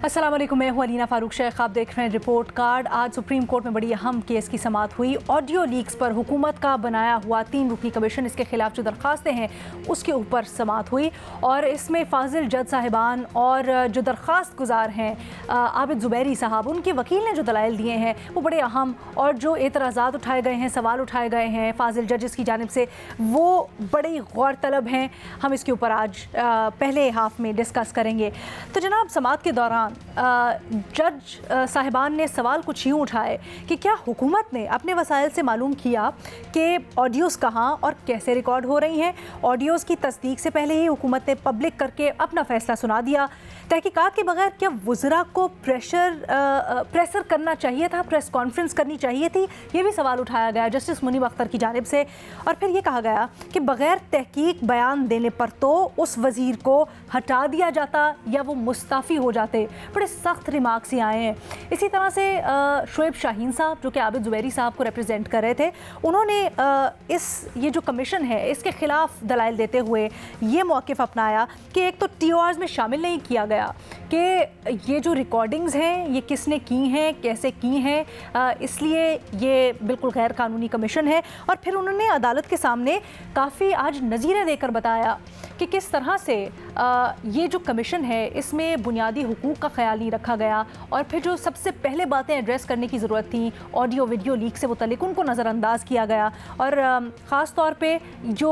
अस्सलाम वालेकुम, मैं हूं अलीना फारूक शेख। आप देख रहे हैं रिपोर्ट कार्ड। आज सुप्रीम कोर्ट में बड़ी अहम केस की समाअत हुई। ऑडियो लीक्स पर हुकूमत का बनाया हुआ 3 रुकनी कमीशन, इसके खिलाफ जो दरख्वास्तें हैं उसके ऊपर समाअत हुई और इसमें फाजिल जज साहिबान और जो दरख्वास्त गुजार हैं आबिद ज़ुबैरी साहब, उनके वकील ने जो दलाइल दिए हैं वो बड़े अहम और जो एतराज़ात उठाए गए हैं, सवाल उठाए गए हैं फाजिल जजेस की जानिब से, वो बड़ी गौर तलब हैं। हम इसके ऊपर आज पहले हाफ में डिस्कस करेंगे। तो जनाब, समाअत के दौरान जज साहिबान ने सवाल कुछ यूँ उठाए कि क्या हुकूमत ने अपने वसाइल से मालूम किया कि ऑडियोज़ कहाँ और कैसे रिकॉर्ड हो रही हैं। ऑडियोज़ की तस्दीक से पहले ही हुकूमत ने पब्लिक करके अपना फ़ैसला सुना दिया। तहकीकात के बगैर क्या वज़रा को प्रेशर करना चाहिए था, प्रेस कॉन्फ्रेंस करनी चाहिए थी, ये भी सवाल उठाया गया जस्टिस मुनीब अख्तर की जानिब से। और फिर ये कहा गया कि बग़ैर तहकीक बयान देने पर तो उस वज़ीर को हटा दिया जाता या वो मुस्ताफ़ी हो जाते। बड़े सख्त रिमार्क्स ही आए हैं। इसी तरह से शोएब शाहीन साहब, जो कि आबिद ज़ुबैरी साहब को रिप्रेजेंट कर रहे थे, उन्होंने ये जो कमीशन है इसके ख़िलाफ़ दलाइल देते हुए ये मौक़िफ़ अपनाया कि एक तो TORs में शामिल नहीं किया गया कि ये जो रिकॉर्डिंग्स हैं ये किसने की हैं, कैसे की हैं, इसलिए ये बिल्कुल गैर कानूनी कमीशन है। और फिर उन्होंने अदालत के सामने काफ़ी आज नज़ीरें देकर बताया कि किस तरह से ये जो कमीशन है इसमें बुनियादी हुकूक का ख्याल नहीं रखा गया। और फिर जो सबसे पहले बातें एड्रेस करने की ज़रूरत थी ऑडियो वीडियो लीक से मुतल्लिक, उनको नज़रअंदाज किया गया। और ख़ास तौर पे जो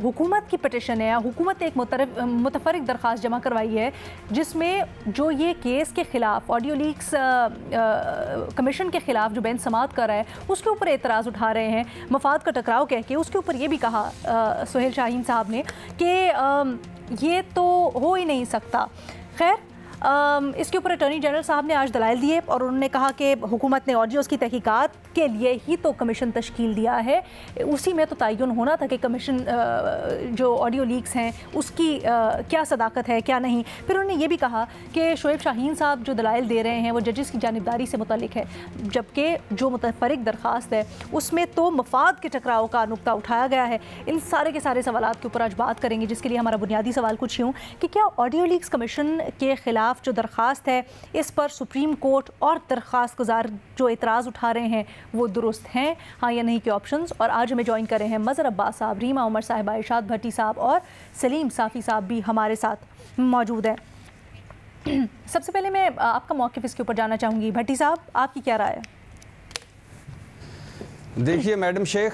हुकूमत की पटिशन है, हुकूमत ने एक मुतफरिक दरख्वास्त जमा करवाई है जिसमें जो ये केस के ख़िलाफ़ ऑडियो लीक्स कमीशन के ख़िलाफ़ जो बेंच समाअत कर रहा है उसके ऊपर एतराज़ उठा रहे हैं, मफाद का टकराव कह के। उसके ऊपर ये भी कहा सोहेल शाहीन साहब ने कि ये तो हो ही नहीं सकता। खैर, इसके ऊपर अटॉर्नी जनरल साहब ने आज दलाइल दिए और उन्होंने कहा कि हुकूमत ने ऑडियोज़ की तहकीकात के लिए ही तो कमीशन तश्कील दिया है, उसी में तो तयन होना था कि कमीशन जो ऑडियो लीक्स हैं उसकी क्या सदाकत है क्या नहीं। फिर उन्होंने ये भी कहा कि शोएब शाहीन साहब जो दलाइल दे रहे हैं वो जजेस की जानिबदारी से मुतल्लिक है, जबकि जो मुतफरिक दरख्वास्त है उसमें तो मफाद के टकराव का नुक्ता उठाया गया है। इन सारे के सारे सवालात के ऊपर आज बात करेंगे, जिसके लिए हमारा बुनियादी सवाल कुछ यूँ कि क्या ऑडियो लीक्स कमीशन के ख़िलाफ़ जो दरख्वास्त है इस पर सुप्रीम कोर्ट और दरख्वास्त गुजार जो एतराज़ उठा रहे हैं वो दुरुस्त हैं, हाँ या नहीं के ऑप्शंस। और आज हमें ज्वाइन कर रहे हैं मज़हर अब्बास साहब, रीमा उमर साहिबा, इरशाद भट्टी साहब और सलीम साफ़ी साहब भी हमारे साथ मौजूद हैं। सबसे पहले मैं आपका मौक़िफ़ इसके ऊपर जानना चाहूँगी। भट्टी साहब, आपकी क्या राय है? देखिए मैडम शेख,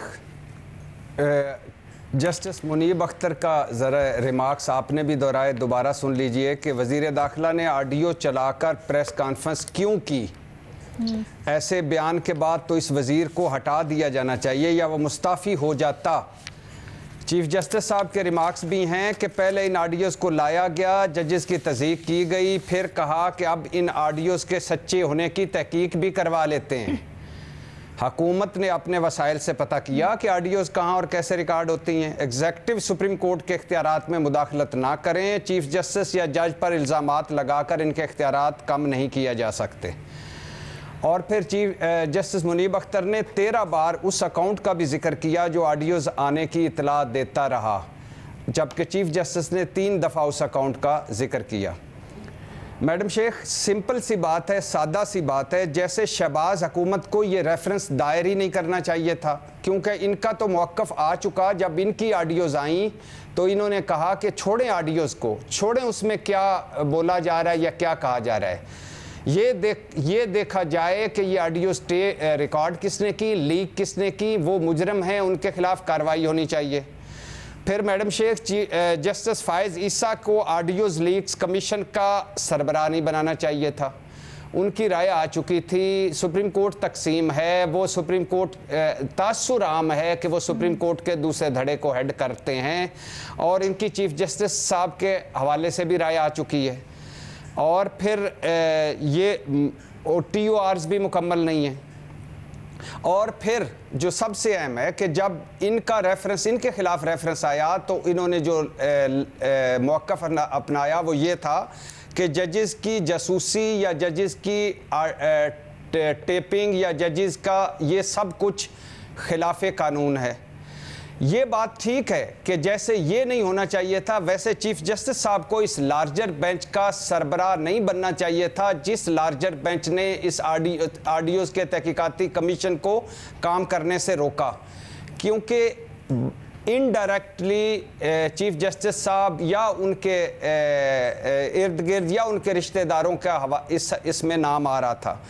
जस्टिस मुनीब अख्तर का ज़रा रिमार्क्स आपने भी दोहराए, दोबारा सुन लीजिए कि वज़ीर दाखिला ने ऑडियो चलाकर प्रेस कॉन्फ्रेंस क्यों की। ऐसे बयान के बाद तो इस वज़ीर को हटा दिया जाना चाहिए या वो मुस्ताफ़ी हो जाता। चीफ जस्टिस साहब के रिमार्क्स भी हैं कि पहले इन ऑडियोज़ को लाया गया, जजेस की तस्दीक की गई, फिर कहा कि अब इन ऑडियोज़ के सच्चे होने की तहकीक भी करवा लेते हैं। हुकूमत ने अपने वसाइल से पता किया कि ऑडियोज़ कहाँ और कैसे रिकॉर्ड होती हैं। एग्जेक्टिव सुप्रीम कोर्ट के इख्तियारात में मुदाखलत ना करें। चीफ जस्टिस या जज पर इल्ज़ामात लगाकर इनके इख्तियारात कम नहीं किया जा सकते। और फिर चीफ जस्टिस मुनीब अख्तर ने 13 बार उस अकाउंट का भी जिक्र किया जो ऑडियोज़ आने की इतला देता रहा, जबकि चीफ जस्टिस ने 3 दफ़ा उस अकाउंट का जिक्र किया। मैडम शेख, सिंपल सी बात है, सादा सी बात है, जैसे शहबाज हुकूमत को ये रेफरेंस दायर ही नहीं करना चाहिए था, क्योंकि इनका तो मौक़िफ़ आ चुका। जब इनकी ऑडियोज़ आई तो इन्होंने कहा कि छोड़ें ऑडियोज़ को, छोड़ें उसमें क्या बोला जा रहा है या क्या कहा जा रहा है, ये देखा जाए कि ये ऑडियोज़ रिकॉर्ड किसने की, लीक किसने की, वो मुजरम हैं, उनके ख़िलाफ़ कार्रवाई होनी चाहिए। फिर मैडम शेख, जस्टिस फ़ायज़ ईसा को ऑडियोज़ लीक्स कमीशन का सरबराह नहीं बनाना चाहिए था। उनकी राय आ चुकी थी, सुप्रीम कोर्ट तकसीम है, वो सुप्रीम कोर्ट तासुर आम है कि वो सुप्रीम कोर्ट के दूसरे धड़े को हेड करते हैं, और इनकी चीफ जस्टिस साहब के हवाले से भी राय आ चुकी है। और फिर ये TORs भी मुकम्मल नहीं है। और फिर जो सबसे अहम है कि जब इनका रेफरेंस, इनके ख़िलाफ़ रेफरेंस आया तो इन्होंने जो मौक़िफ़ अपनाया वो ये था कि जजेस की जासूसी या जजेस की टेपिंग या जजेस का ये सब कुछ खिलाफ़ कानून है। ये बात ठीक है कि जैसे ये नहीं होना चाहिए था, वैसे चीफ जस्टिस साहब को इस लार्जर बेंच का सरबराह नहीं बनना चाहिए था, जिस लार्जर बेंच ने इस आरडीओज़ के तहकीकाती कमीशन को काम करने से रोका, क्योंकि इनडायरेक्टली चीफ जस्टिस साहब या उनके इर्द गिर्द या उनके रिश्तेदारों का इसमें नाम आ रहा था।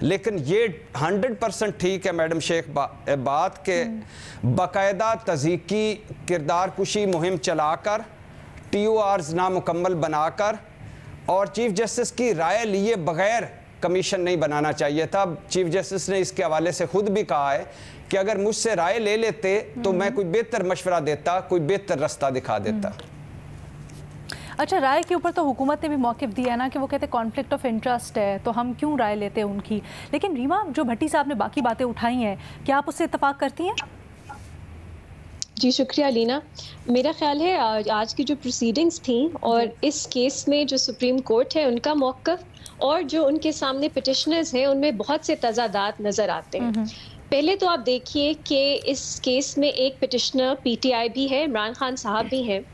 लेकिन ये 100% ठीक है मैडम शेख बात के बाकायदा तज़ीकी किरदार कुशी मुहिम चलाकर, TORs नामुकम्मल बनाकर और चीफ जस्टिस की राय लिए बगैर कमीशन नहीं बनाना चाहिए था। चीफ जस्टिस ने इसके हवाले से खुद भी कहा है कि अगर मुझसे राय ले लेते तो मैं कोई बेहतर मशवरा देता, कोई बेहतर रास्ता दिखा देता। अच्छा, राय के ऊपर तो हुकूमत ने भी मौक़िफ़ दिया है ना कि वो कहते हैं कॉन्फ्लिक्ट ऑफ इंटरेस्ट है, तो हम क्यों राय लेते हैं उनकी। लेकिन रीमा, जो भट्टी साहब ने बाकी बातें उठाई हैं, क्या आप उससे इत्तफाक करती हैं? जी शुक्रिया लीना। मेरा ख्याल है आज की जो प्रोसीडिंग्स थी और इस केस में जो सुप्रीम कोर्ट है उनका मौक़िफ़ और जो उनके सामने पिटिशनर्स हैं उनमें बहुत से तज़ादात नज़र आते हैं। पहले तो आप देखिए कि इस केस में एक पिटिशनर PTI भी है, इमरान खान साहब भी हैं।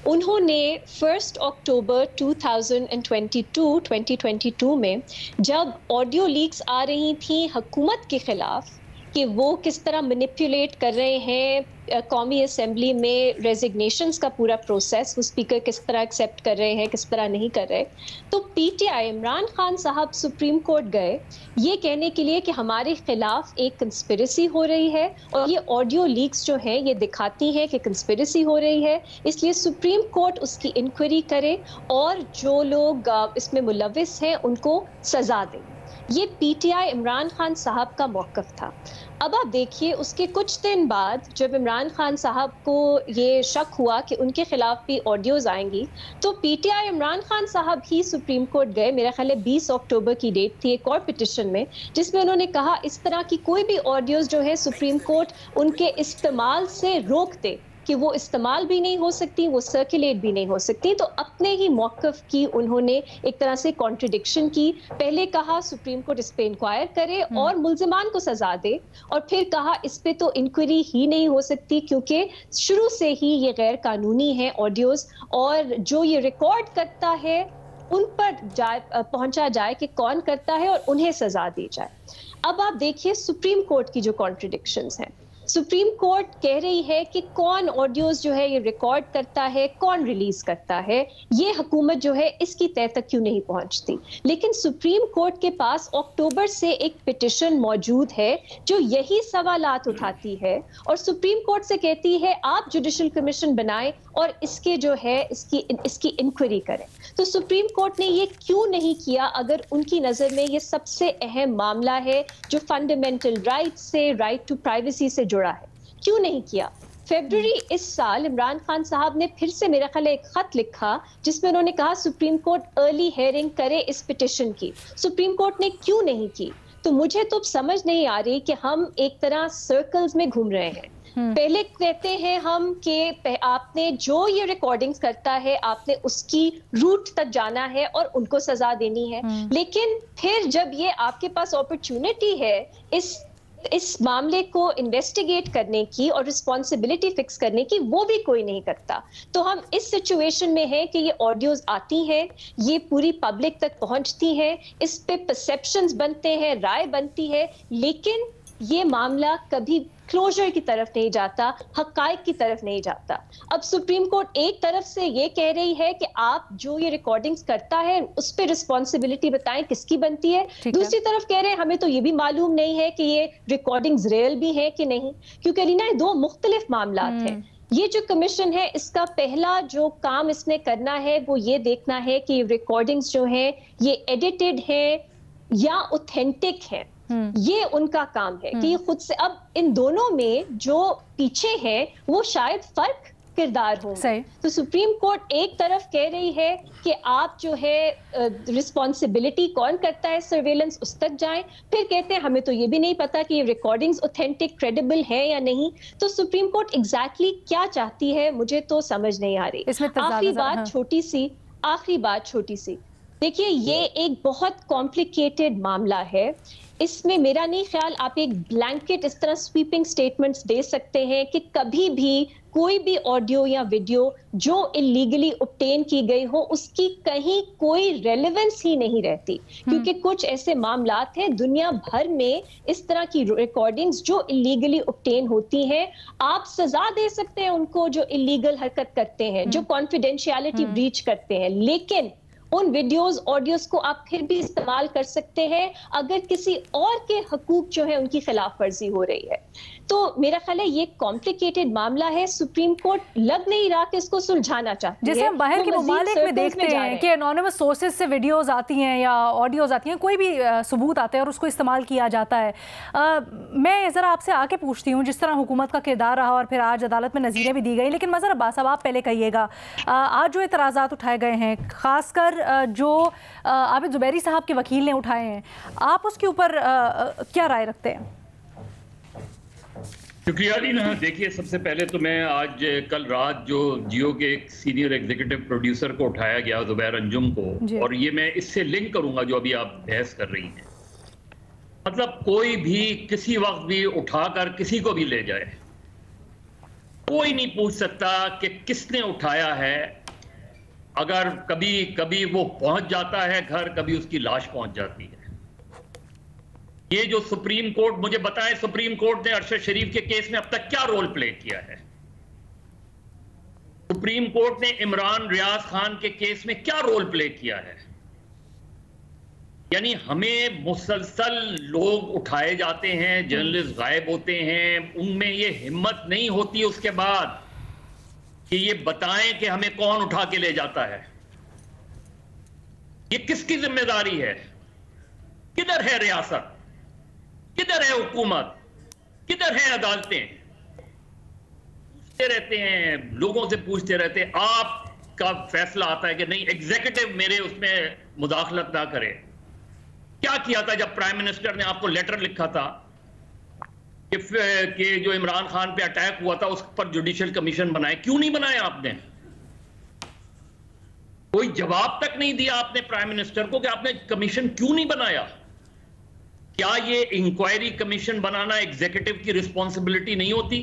उन्होंने 1 अक्टूबर 2022 में जब ऑडियो लीक्स आ रही थी हुकूमत के ख़िलाफ़ कि वो किस तरह मैनिपुलेट कर रहे हैं कौमी असेंबली में रेजिग्नेशंस का पूरा प्रोसेस, वो स्पीकर किस तरह एक्सेप्ट कर रहे हैं, किस तरह नहीं कर रहे, तो PTI इमरान खान साहब सुप्रीम कोर्ट गए ये कहने के लिए कि हमारे खिलाफ एक कंस्पिरेसी हो रही है और ये ऑडियो लीक्स जो हैं ये दिखाती हैं कि कंस्पिरेसी हो रही है, इसलिए सुप्रीम कोर्ट उसकी इंक्वायरी करे और जो लोग इसमें मुलविस हैं उनको सजा दें। ये PTI इमरान खान साहब का मौक़िफ़ था। अब आप देखिए उसके कुछ दिन बाद जब इमरान खान साहब को ये शक हुआ कि उनके खिलाफ भी ऑडियोज़ आएंगी, तो PTI इमरान खान साहब ही सुप्रीम कोर्ट गए। मेरा ख्याल है 20 अक्टूबर की डेट थी एक और पिटिशन में, जिसमें उन्होंने कहा इस तरह की कोई भी ऑडियोज़ जो है सुप्रीम कोर्ट उनके इस्तेमाल से रोक दे कि वो इस्तेमाल भी नहीं हो सकती, वो सर्कुलेट भी नहीं हो सकती। तो अपने ही मौक़िफ़ की उन्होंने एक तरह से कॉन्ट्रडिक्शन की। पहले कहा सुप्रीम कोर्ट इस पे इंक्वायर करे और मुल्ज़िमान को सजा दे, और फिर कहा इस पे तो इंक्वायरी ही नहीं हो सकती क्योंकि शुरू से ही ये गैर कानूनी है ऑडियोज़, और जो ये रिकॉर्ड करता है उन पर पहुंचा जाए कि कौन करता है और उन्हें सजा दी जाए। अब आप देखिए सुप्रीम कोर्ट की जो कॉन्ट्रडिक्शंस हैं, सुप्रीम कोर्ट कह रही है कि कौन ऑडियोज जो है ये रिकॉर्ड करता है, कौन रिलीज करता है, ये हुकूमत जो है इसकी तय तक क्यों नहीं पहुंचती। लेकिन सुप्रीम कोर्ट के पास अक्टूबर से एक पिटिशन मौजूद है जो यही सवालात उठाती है और सुप्रीम कोर्ट से कहती है आप जुडिशल कमीशन बनाएं और इसके जो है इसकी इंक्वायरी करें। तो सुप्रीम कोर्ट ने ये क्यों नहीं किया अगर उनकी नज़र में ये सबसे अहम मामला है जो फंडामेंटल राइट से, राइट टू प्राइवेसी से जुड़ा है, क्यों नहीं किया। फरवरी इस साल इमरान खान साहब ने फिर से मेरा ख्याल एक खत लिखा जिसमें उन्होंने कहा सुप्रीम कोर्ट अर्ली हेयरिंग करे इस पिटिशन की। सुप्रीम कोर्ट ने क्यों नहीं की। तो मुझे तो समझ नहीं आ रही कि हम एक तरह सर्कल्स में घूम रहे हैं। पहले कहते हैं हम कि आपने जो ये रिकॉर्डिंग्स करता है आपने उसकी रूट तक जाना है और उनको सजा देनी है, लेकिन फिर जब ये आपके पास अपॉर्चुनिटी है इस मामले को इन्वेस्टिगेट करने की और रिस्पॉन्सिबिलिटी फिक्स करने की, वो भी कोई नहीं करता। तो हम इस सिचुएशन में हैं कि ये ऑडियोज आती हैं, ये पूरी पब्लिक तक पहुंचती हैं, इस पे परसेप्शंस बनते हैं, राय बनती है, लेकिन ये मामला कभी क्लोजर की तरफ नहीं जाता, हक़ाइक़ की तरफ नहीं जाता। अब सुप्रीम कोर्ट एक तरफ से ये कह रही है कि आप जो ये रिकॉर्डिंग्स करता है उस पर रिस्पॉन्सिबिलिटी बताएं किसकी बनती है। दूसरी तरफ कह रहे हैं हमें तो ये भी मालूम नहीं है कि ये रिकॉर्डिंग्स रियल भी है कि नहीं, क्योंकि रीना दो मुख्तलिफ मामलात हैं। ये जो कमीशन है इसका पहला जो काम इसने करना है वो ये देखना है कि रिकॉर्डिंग्स जो है ये एडिटेड है या ऑथेंटिक है। ये उनका काम है कि ये खुद से, अब इन दोनों में जो पीछे है वो शायद फर्क किरदार हो। तो सुप्रीम कोर्ट एक तरफ कह रही है कि आप जो है रिस्पॉन्सिबिलिटी कौन करता है सर्वेलेंस उस तक जाएं, फिर कहते हैं हमें तो ये भी नहीं पता कि ये रिकॉर्डिंग्स ऑथेंटिक क्रेडिबल है या नहीं। तो सुप्रीम कोर्ट एग्जैक्टली क्या चाहती है मुझे तो समझ नहीं आ रही। आखिरी बात छोटी सी, देखिए ये एक बहुत कॉम्प्लिकेटेड मामला है। इसमें मेरा नहीं ख्याल आप एक ब्लैंकेट इस तरह स्वीपिंग स्टेटमेंट्स दे सकते हैं कि कभी भी कोई भी ऑडियो या वीडियो जो इलीगली ऑब्टेन की गई हो उसकी कहीं कोई रेलेवेंस ही नहीं रहती, क्योंकि कुछ ऐसे मामलात हैं दुनिया भर में इस तरह की रिकॉर्डिंग्स जो इलीगली ऑब्टेन होती हैं, आप सजा दे सकते हैं उनको जो इलीगल हरकत करते हैं, जो कॉन्फिडेंशियलिटी ब्रीच करते हैं, लेकिन उन वीडियोस ऑडियोस को आप फिर भी इस्तेमाल कर सकते हैं अगर किसी और के हकूक जो है उनकी खिलाफ वर्जी हो रही है। तो मेरा ख्याल है ये कॉम्प्लिकेटेड मामला है, सुप्रीम कोर्ट लग नहीं रहा कि इसको सुलझाना चाहती है। जैसे हम बाहर के ममालिक में देखते हैं कि एनोनिमस सोर्सेज से वीडियोस आती हैं या ऑडियोज आती हैं, कोई भी सबूत आते हैं और उसको इस्तेमाल किया जाता है। मैं ज़रा आपसे आके पूछती हूँ, जिस तरह हुकूमत का किरदार रहा और फिर आज अदालत में नज़ीरें भी दी गई, लेकिन मज़र अब्बास साहब आप पहले कहिएगा, आज जो एतराज़ात उठाए गए हैं, ख़ासकर जो आबिद ज़ुबैरी साहब के वकील ने उठाए हैं, आप उसके ऊपर क्या राय रखते हैं? शुक्रिया अलीना। देखिए, सबसे पहले तो मैं आज कल रात जो जियो के एक सीनियर एग्जीक्यूटिव प्रोड्यूसर को उठाया गया, ज़ुबैर अंजुम को, और ये मैं इससे लिंक करूंगा जो अभी आप बहस कर रही हैं। मतलब कोई भी किसी वक्त भी उठाकर किसी को भी ले जाए, कोई नहीं पूछ सकता कि किसने उठाया है। अगर कभी कभी वो पहुंच जाता है घर, कभी उसकी लाश पहुंच जाती है। ये जो सुप्रीम कोर्ट, मुझे बताएं सुप्रीम कोर्ट ने अरशद शरीफ के केस में अब तक क्या रोल प्ले किया है? सुप्रीम कोर्ट ने इमरान रियाज खान के केस में क्या रोल प्ले किया है? यानी हमें मुसलसल लोग उठाए जाते हैं, जर्नलिस्ट गायब होते हैं, उनमें ये हिम्मत नहीं होती उसके बाद कि ये बताएं कि हमें कौन उठा के ले जाता है। ये किसकी जिम्मेदारी है? किधर है रियासत? किधर है हुकूमत? किधर है अदालतें? पूछते रहते हैं, लोगों से पूछते रहते हैं, आपका फैसला आता है कि नहीं एग्जीक्यूटिव मेरे उसमें मुदाखलत ना करे। क्या किया था जब प्राइम मिनिस्टर ने आपको लेटर लिखा था कि जो इमरान खान पे अटैक हुआ था उस पर जुडिशियल कमीशन बनाए? क्यों नहीं बनाया आपने? कोई जवाब तक नहीं दिया आपने प्राइम मिनिस्टर को कि आपने कमीशन क्यों नहीं बनाया। क्या ये इंक्वायरी कमीशन बनाना एग्जीक्यूटिव की रिस्पॉन्सिबिलिटी नहीं होती?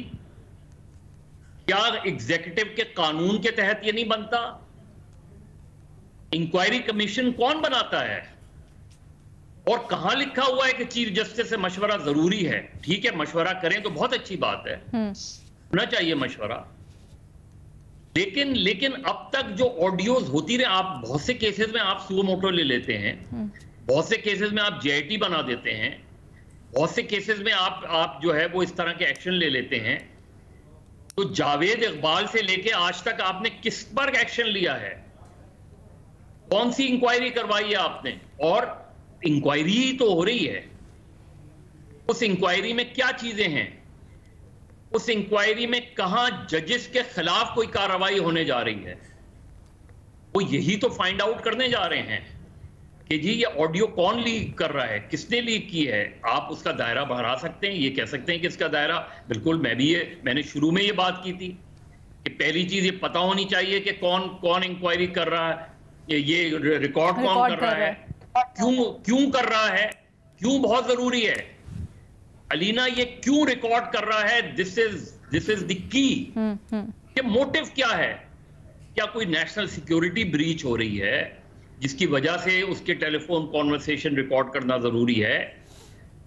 क्या एग्जीक्यूटिव के कानून के तहत ये नहीं बनता? इंक्वायरी कमीशन कौन बनाता है और कहां लिखा हुआ है कि चीफ जस्टिस से मशवरा जरूरी है? ठीक है, मशवरा करें तो बहुत अच्छी बात है, होना चाहिए मशवरा, लेकिन अब तक जो ऑडियोज होती रहे, आप बहुत से केसेस में आप सुओ मोटो ले लेते हैं, बहुत से केसेस में आप जेआईटी बना देते हैं, बहुत से केसेस में आप जो है वो इस तरह के एक्शन ले लेते हैं। तो जावेद इकबाल से लेके आज तक आपने किस पर एक्शन लिया है? कौन सी इंक्वायरी करवाई है आपने? और इंक्वायरी ही तो हो रही है। उस इंक्वायरी में क्या चीजें हैं? उस इंक्वायरी में कहां जजेस के खिलाफ कोई कार्रवाई होने जा रही है? वो यही तो फाइंड आउट करने जा रहे हैं कि जी ये ऑडियो कौन लीक कर रहा है, किसने लीक की है। आप उसका दायरा बढ़ा सकते हैं, ये कह सकते हैं कि इसका दायरा, बिल्कुल मैंने शुरू में ये बात की थी कि पहली चीज ये पता होनी चाहिए कि कौन इंक्वायरी कर रहा है, ये रिकॉर्ड कौन कर रहा है, क्यों कर रहा है, क्यों बहुत जरूरी है। अलीना, ये क्यों रिकॉर्ड कर रहा है, दिस इज द की। ये मोटिव क्या है? क्या कोई नेशनल सिक्योरिटी ब्रीच हो रही है जिसकी वजह से उसके टेलीफोन कॉन्वर्सेशन रिकॉर्ड करना जरूरी है?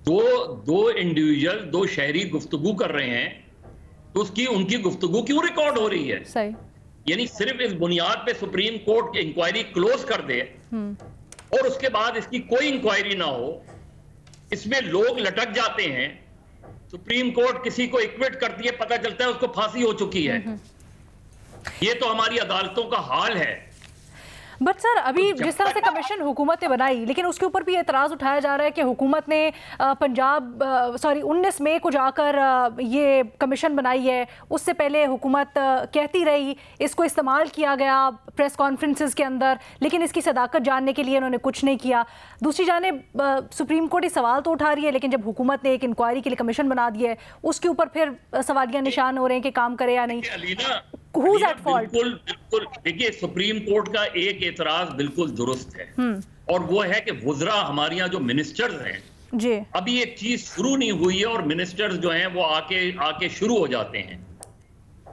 दो इंडिविजुअल, दो शहरी गुफ्तगू कर रहे हैं, तो उनकी गुफ्तगू क्यों रिकॉर्ड हो रही है? सही। यानी सिर्फ इस बुनियाद पे सुप्रीम कोर्ट की इंक्वायरी क्लोज कर दे और उसके बाद इसकी कोई इंक्वायरी ना हो, इसमें लोग लटक जाते हैं। सुप्रीम कोर्ट किसी को इक्विट करती है, पता चलता है उसको फांसी हो चुकी है। ये तो हमारी अदालतों का हाल है। बट सर, अभी जिस तरह से कमीशन हुकूमत ने बनाई, लेकिन उसके ऊपर भी एतराज़ उठाया जा रहा है कि हुकूमत ने 19 मई को जाकर ये कमीशन बनाई है। उससे पहले हुकूमत कहती रही, इसको इस्तेमाल किया गया प्रेस कॉन्फ्रेंसेस के अंदर, लेकिन इसकी सदाकत जानने के लिए उन्होंने कुछ नहीं किया। दूसरी जानिब सुप्रीम कोर्ट ये सवाल तो उठा रही है, लेकिन जब हुकूमत ने एक इंक्वायरी के लिए कमीशन बना दिया है, उसके ऊपर फिर सवालिया निशान हो रहे हैं कि काम करे या नहीं। Who's at fault? बिल्कुल देखिए, सुप्रीम कोर्ट का एक एतराज बिल्कुल दुरुस्त है और वो है कि वुज़रा, हमारे यहाँ जो मिनिस्टर्स हैं, जी। अभी एक चीज शुरू नहीं हुई है और मिनिस्टर्स जो हैं वो आके शुरू हो जाते हैं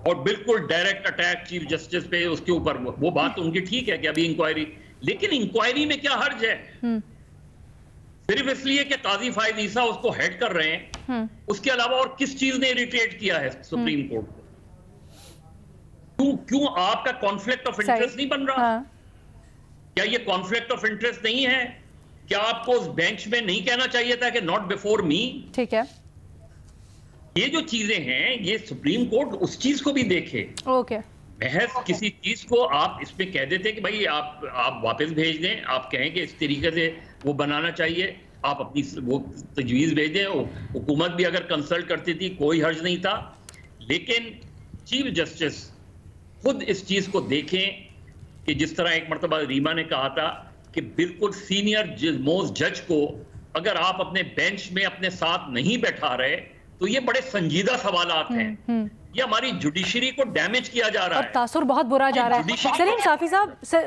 और बिल्कुल डायरेक्ट अटैक चीफ जस्टिस पे, उसके ऊपर वो बात उनकी ठीक है कि अभी इंक्वायरी, लेकिन इंक्वायरी में क्या हर्ज है? सिर्फ इसलिए कि काजी फायद ईसा उसको हेड कर रहे हैं, उसके अलावा और किस चीज ने इरिटेट किया है सुप्रीम कोर्ट को? क्यों आपका कॉन्फ्लिक्ट ऑफ इंटरेस्ट नहीं बन रहा? क्या ये कॉन्फ्लिक्ट ऑफ इंटरेस्ट नहीं है? क्या आपको उस बेंच में नहीं कहना चाहिए था कि नॉट बिफोर मी? ठीक है, ये जो चीजें हैं ये सुप्रीम कोर्ट उस चीज को भी देखे। ओके, महज किसी चीज को आप इसमें कह देते कि भाई आप वापस भेज दें, आप कहें कि इस तरीके से वो बनाना चाहिए, आप अपनी वो तजवीज भेज दें। हुकूमत भी अगर कंसल्ट करती थी कोई हर्ज नहीं था, लेकिन चीफ जस्टिस खुद इस चीज को देखें कि जिस तरह एक मरतबा रीमा ने कहा था कि बिल्कुल सीनियर मोस्ट जज को अगर आप अपने बेंच में अपने साथ नहीं बैठा रहे तो ये बड़े संजीदा सवालात हैं। ये हमारी जुडिशरी को डैमेज किया जा रहा है, तासुर बहुत बुरा जा रहा है। सलीम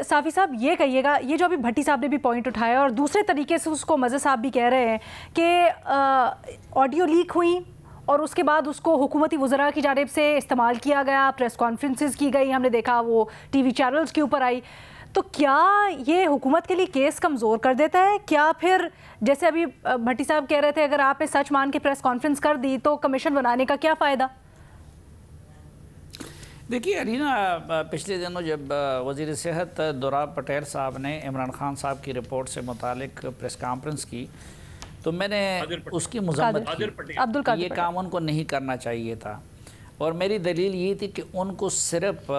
साफी साहब ये कहिएगा, ये जो अभी भट्टी साहब ने भी पॉइंट उठाया और दूसरे तरीके से उसको मज़े साहब भी कह रहे हैं कि ऑडियो लीक हुई और उसके बाद उसको हुकूमती वज़रा की जानिब से इस्तेमाल किया गया, प्रेस कॉन्फ्रेंसेस की गई, हमने देखा वो टीवी चैनल्स के ऊपर आई, तो क्या ये हुकूमत के लिए केस कमज़ोर कर देता है? क्या फिर जैसे अभी भट्टी साहब कह रहे थे अगर आपने सच मान के प्रेस कॉन्फ्रेंस कर दी तो कमीशन बनाने का क्या फ़ायदा? देखिए अरीना, पिछले दिनों जब वज़ीर सेहत दुराब पटेल साहब ने इमरान खान साहब की रिपोर्ट से मुतालिक प्रेस कॉन्फ्रेंस की तो मैंने उसकी मुज़म्मत की, ये काम उनको नहीं करना चाहिए था। और मेरी दलील ये थी कि उनको सिर्फ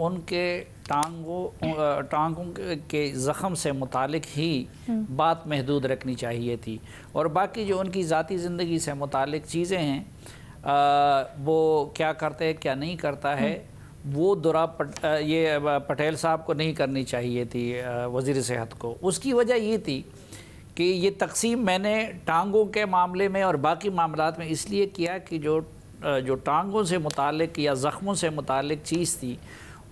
उनके टांगों के ज़ख़म से मुतालिक ही बात महदूद रखनी चाहिए थी, और बाकी जो उनकी ज़ाती ज़िंदगी से मुतालिक चीज़ें हैं वो क्या करते हैं क्या नहीं करता है वो ये पटेल साहब को नहीं करनी चाहिए थी, वज़ीर सेहत को। उसकी वजह ये थी कि ये तकसीम मैंने टांगों के मामले में और बाकी मामलात में इसलिए किया कि जो टांगों से मुतालिक या ज़ख्मों से मुतालिक चीज़ थी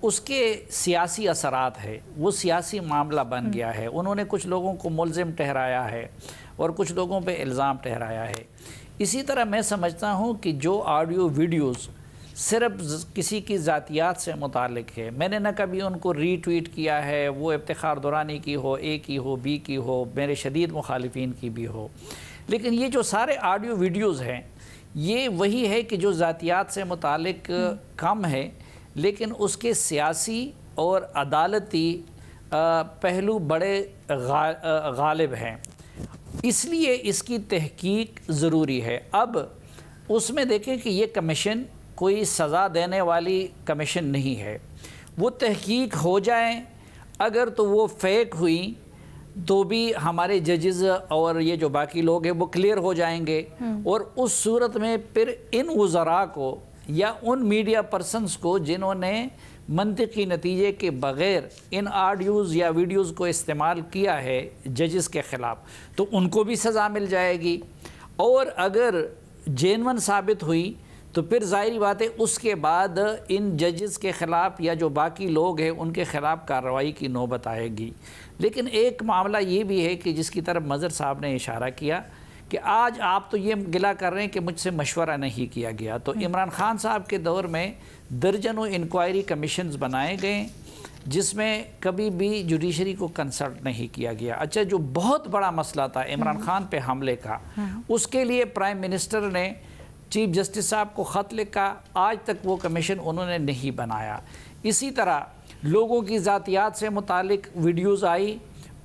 उसके सियासी असरात है, वो सियासी मामला बन गया है। उन्होंने कुछ लोगों को मुल्ज़िम ठहराया है और कुछ लोगों पे इल्ज़ाम ठहराया है। इसी तरह मैं समझता हूँ कि जो ऑडियो वीडियोज़ सिर्फ किसी की ज़ातियात से मुतालिक है, मैंने न कभी उनको रीट्वीट किया है, वो इफ्तिखार दुरानी की हो, ए की हो, बी की हो, मेरे शदीद मुखालिफिन की भी हो, लेकिन ये जो सारे ऑडियो वीडियोज़ हैं ये वही है कि जो ज़ातियात से मुतालिक कम है लेकिन उसके सियासी और अदालती पहलू बड़े गालिब हैं, इसलिए इसकी तहकीक ज़रूरी है। अब उसमें देखें कि ये कमीशन कोई सज़ा देने वाली कमीशन नहीं है, वो तहकीक हो जाए अगर तो वो फेक हुई तो भी हमारे जजेस और ये जो बाकी लोग हैं वो क्लियर हो जाएंगे, और उस सूरत में फिर इन वज़रा को या उन मीडिया पर्सन्स को जिन्होंने मंतिकी नतीजे के बग़ैर इन ऑडियोज़ या वीडियोज़ को इस्तेमाल किया है जजेस के ख़िलाफ़, तो उनको भी सज़ा मिल जाएगी। और अगर जेनवन साबित हुई तो फिर ज़ाहिरी बात है उसके बाद इन जजेस के ख़िलाफ़ या जो बाकी लोग हैं उनके ख़िलाफ़ कार्रवाई की नौबत आएगी। लेकिन एक मामला ये भी है कि जिसकी तरफ मज़र साहब ने इशारा किया कि आज आप तो ये गिला कर रहे हैं कि मुझसे मशवरा नहीं किया गया, तो इमरान खान साहब के दौर में दर्जनों इंक्वायरी कमीशंस बनाए गए जिसमें कभी भी जुडिशरी को कंसल्ट नहीं किया गया। अच्छा, जो बहुत बड़ा मसला था इमरान खान पे हमले का, उसके लिए प्राइम मिनिस्टर ने चीफ जस्टिस साहब को ख़त लिखा, आज तक वो कमीशन उन्होंने नहीं बनाया। इसी तरह लोगों की ज़ातियात से मुतालिक वीडियोज़ आई,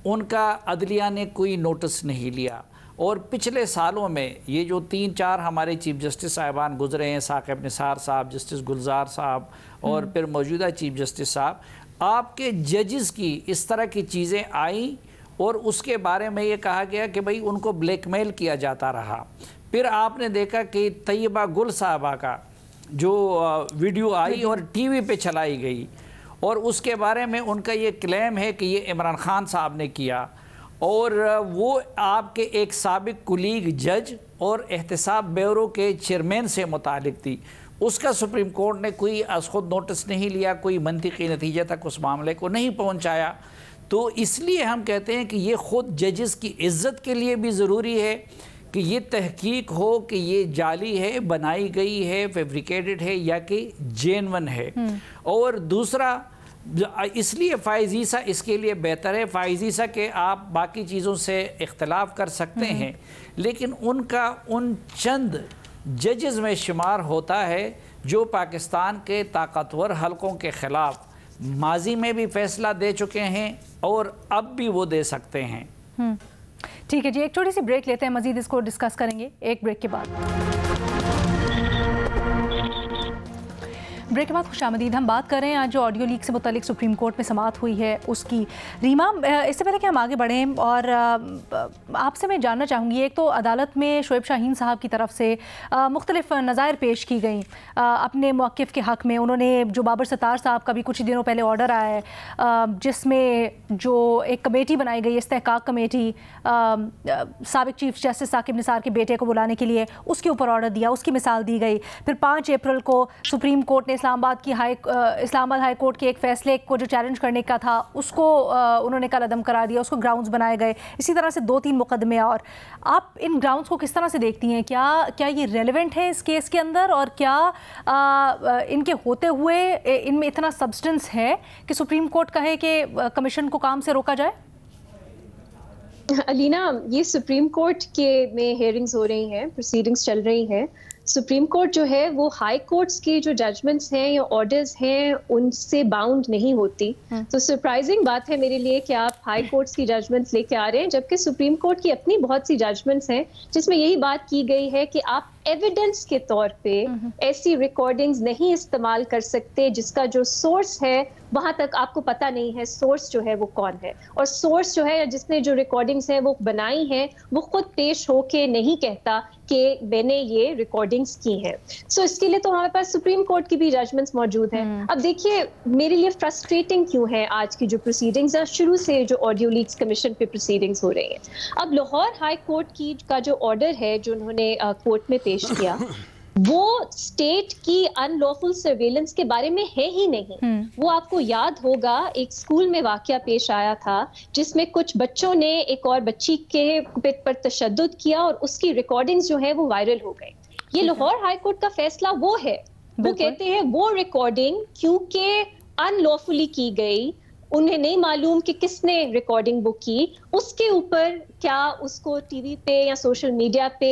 उनका अदलिया ने कोई नोटिस नहीं लिया। और पिछले सालों में ये जो 3-4 हमारे चीफ जस्टिस साहिबान गुजरे हैं, साकिब निसार साहब, जस्टिस गुलजार साहब और फिर मौजूदा चीफ जस्टिस साहब, आपके जजेस की इस तरह की चीज़ें आई और उसके बारे में ये कहा गया कि भाई उनको ब्लैकमेल किया जाता रहा। फिर आपने देखा कि तैयबा गुल साहबा का जो वीडियो आई और टीवी पे चलाई गई और उसके बारे में उनका ये क्लेम है कि ये इमरान खान साहब ने किया, और वो आपके एक साबिक कुलीग जज और एहतसाब ब्यूरो के चेयरमैन से मुतालिक थी। उसका सुप्रीम कोर्ट ने कोई खुद नोटिस नहीं लिया, कोई मंतिकी नतीजे तक उस मामले को नहीं पहुंचाया। तो इसलिए हम कहते हैं कि ये ख़ुद जजेस की इज़्ज़त के लिए भी ज़रूरी है कि ये तहकीक हो कि ये जाली है, बनाई गई है, फैब्रिकेटेड है या कि जेन्युइन है। और दूसरा, इसलिए फ़ाइज़ इसके लिए बेहतर है फ़ाइज़ के आप बाकी चीज़ों से इख्तलाफ कर सकते हैं, लेकिन उनका उन चंद जजेस में शुमार होता है जो पाकिस्तान के ताकतवर हलकों के ख़िलाफ़ माजी में भी फ़ैसला दे चुके हैं और अब भी वो दे सकते हैं। ठीक है जी, एक छोटी सी ब्रेक लेते हैं, मज़ीद इसको डिस्कस करेंगे एक ब्रेक के बाद। ब्रेक के बाद खुशामदीद। हम बात कर रहे हैं आज जो ऑडियो लीक से मुतालिक सुप्रीम कोर्ट में समाअत हुई है उसकी। रीमा, इससे पहले कि हम आगे बढ़ें और आपसे मैं जानना चाहूँगी, एक तो अदालत में शोएब शाहीन साहब की तरफ से मुख्तलिफ नज़ायर पेश की गई अपने मौक़िफ़ के हक़ में। उन्होंने जो बाबर सत्तार साहब का भी कुछ दिनों पहले ऑर्डर आया है जिसमें जो एक कमेटी बनाई गई, इस्तेहकाक कमेटी, साबिक़ चीफ जस्टिस साकिब निसार के बेटे को बुलाने के लिए, उसके ऊपर ऑर्डर दिया, उसकी मिसाल दी गई। फिर 5 अप्रैल को सुप्रीम कोर्ट ने इस्लामाबाद हाई कोर्ट के एक फ़ैसले को जो चैलेंज करने का था उसको उन्होंने कल अदम करा दिया, उसको ग्राउंड्स बनाए गए। इसी तरह से 2-3 मुकदमे। और आप इन ग्राउंड्स को किस तरह से देखती हैं? क्या ये रेलेवेंट है इस केस के अंदर, और क्या इनके होते हुए इनमें इतना सब्सटेंस है कि सुप्रीम कोर्ट कहे कि कमीशन को काम से रोका जाए? अलीना, ये सुप्रीम कोर्ट के में हेयरिंग्स हो रही हैं, प्रोसीडिंग्स चल रही हैं। सुप्रीम कोर्ट जो है वो हाई कोर्ट्स की जो जजमेंट्स हैं या ऑर्डर्स हैं उनसे बाउंड नहीं होती। तो सरप्राइजिंग बात है मेरे लिए कि आप हाई कोर्ट्स की जजमेंट्स लेके आ रहे हैं, जबकि सुप्रीम कोर्ट की अपनी बहुत सी जजमेंट्स हैं जिसमें यही बात की गई है कि आप एविडेंस के तौर पे ऐसी रिकॉर्डिंग्स नहीं इस्तेमाल कर सकते जिसका जो सोर्स है वहां तक आपको पता नहीं है सोर्स जो है वो कौन है, और सोर्स जो है जिसने जो रिकॉर्डिंग्स हैं वो बनाई हैं वो खुद पेश होके नहीं कहता कि मैंने ये रिकॉर्डिंग्स की हैं। सो इसके लिए तो हमारे पास सुप्रीम कोर्ट की भी जजमेंट्स मौजूद हैं। अब देखिए मेरे लिए फ्रस्ट्रेटिंग क्यों है आज की जो प्रोसीडिंग्स है, शुरू से जो ऑडियो लीक्स कमीशन पे प्रोसीडिंग्स हो रही हैं। अब लाहौर हाई कोर्ट की का जो ऑर्डर है जो उन्होंने कोर्ट में पेश किया वो स्टेट की अनलॉफुल सर्वेलेंस के बारे में है ही नहीं। वो आपको याद होगा एक स्कूल में वाकया पेश आया था जिसमें कुछ बच्चों ने एक और बच्ची के पर तशद्दुद किया और उसकी रिकॉर्डिंग्स जो है वो वायरल हो गई। ये लाहौर हाई कोर्ट का फैसला वो है, वो कहते हैं वो रिकॉर्डिंग क्योंकि अनलॉफुली की गई, उन्हें नहीं मालूम कि किसने रिकॉर्डिंग बुक की, उसके ऊपर क्या उसको टीवी पे या सोशल मीडिया पे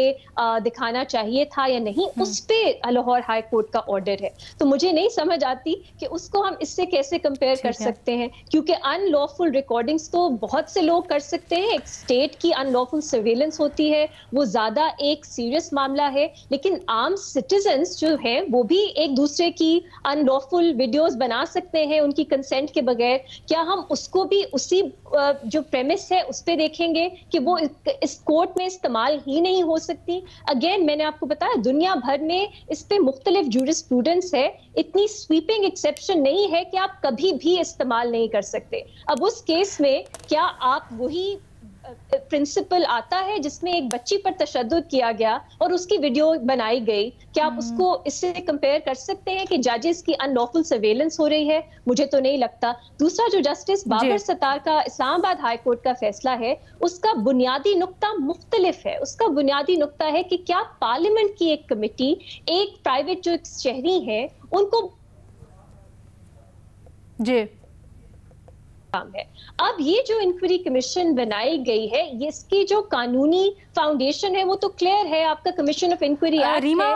दिखाना चाहिए था या नहीं, उस पे लाहौर हाई कोर्ट का ऑर्डर है। तो मुझे नहीं समझ आती कि उसको हम इससे कैसे कंपेयर कर सकते हैं, क्योंकि अनलॉफुल रिकॉर्डिंग्स तो बहुत से लोग कर सकते हैं। एक स्टेट की अनलॉफुल सर्वेलेंस होती है, वो ज्यादा एक सीरियस मामला है, लेकिन आम सिटीजन्स जो है वो भी एक दूसरे की अनलॉफुल वीडियोस बना सकते हैं उनकी कंसेंट के बगैर। क्या हम उसको भी उसी जो प्रेमिस है उस पे देखेंगे कि वो इस कोर्ट में इस्तेमाल ही नहीं हो सकती? अगेन मैंने आपको बताया दुनिया भर में इस पे मुख्तलिफ जूरिस्प्रूडेंस है, इतनी स्वीपिंग एक्सेप्शन नहीं है कि आप कभी भी इस्तेमाल नहीं कर सकते। अब उस केस में क्या आप वही प्रिंसिपल आता है जिसमें एक बच्ची पर तशद्दुद किया गया और उसकी वीडियो बनाई गई, क्या आप उसको इससे कंपेयर कर सकते हैं कि जजेस की अनलॉफुल सर्वेलेंस हो रही है? मुझे तो नहीं लगता। दूसरा जो जस्टिस बाबर सत्तार का इस्लामाबाद हाई कोर्ट का फैसला है उसका बुनियादी नुक्ता मुख्तलिफ है। उसका बुनियादी नुक्ता है कि क्या पार्लियामेंट की एक कमेटी एक प्राइवेट जो शहरी है उनको है। अब ये जो इंक्वायरी कमीशन बनाई गई है ये इसकी जो कानूनी फाउंडेशन है वो तो क्लियर है, आपका कमीशन ऑफ इंक्वायरी एक्ट है। रीमा,